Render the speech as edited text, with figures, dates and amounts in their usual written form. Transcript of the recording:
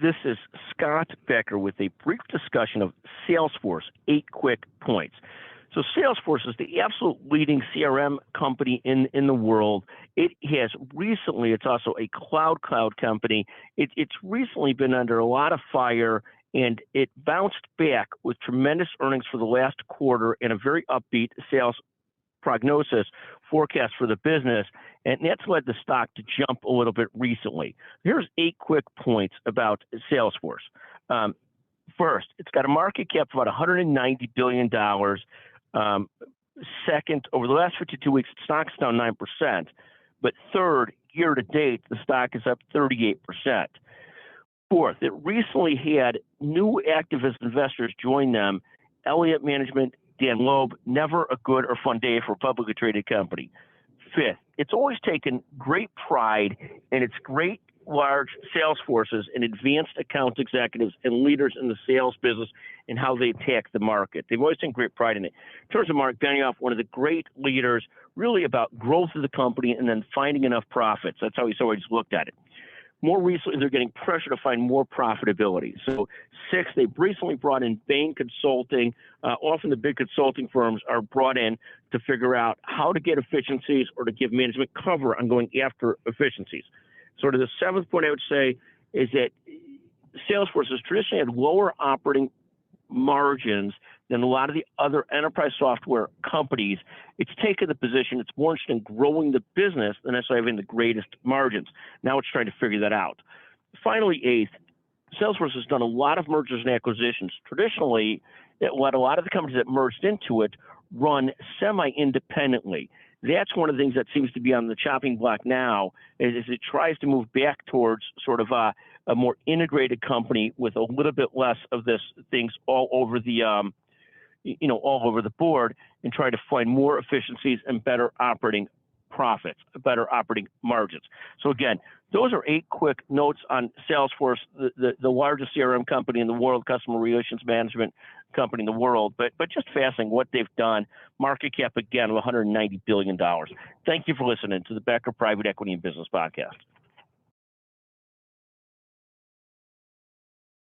This is Scott Becker with a brief discussion of Salesforce, 8 quick points. So Salesforce is the absolute leading CRM company in the world. It has recently, it's also a cloud company. It's recently been under a lot of fire, and it bounced back with tremendous earnings for the last quarter and a very upbeat sales prognosis forecast for the business, and that's led the stock to jump a little bit recently. Here's 8 quick points about Salesforce. First, it's got a market cap of about $190 billion. Second, over the last 52 weeks, the stock's down 9%. But third, year to date, the stock is up 38%. Fourth, it recently had new activist investors join them. Elliott Management, Dan Loeb, never a good or fun day for a publicly traded company. Fifth, it's always taken great pride in its great large sales forces and advanced account executives and leaders in the sales business and how they attack the market. They've always taken great pride in it. In terms of Mark Benioff, one of the great leaders, really about growth of the company and then finding enough profits. That's how he's always looked at it. More recently, they're getting pressure to find more profitability. So, 6, they've recently brought in Bain Consulting. Often the big consulting firms are brought in to figure out how to get efficiencies or to give management cover on going after efficiencies. Sort of the 7th point I would say is that Salesforce has traditionally had lower operating margins than a lot of the other enterprise software companies. It's taken the position it's more interested in growing the business than necessarily having the greatest margins. Now it's trying to figure that out. Finally, 8th, Salesforce has done a lot of mergers and acquisitions. Traditionally, what a lot of the companies that merged into it run semi-independently. That's one of the things that seems to be on the chopping block now, is it tries to move back towards sort of a more integrated company with a little bit less of this things all over the all over the board, and try to find more efficiencies and better operating profits, better operating margins. So again, those are 8 quick notes on Salesforce, the largest CRM company in the world, customer relations management company in the world, but just fascinating what they've done. Market cap again of $190 billion. Thank you for listening to the Becker Private Equity and Business Podcast.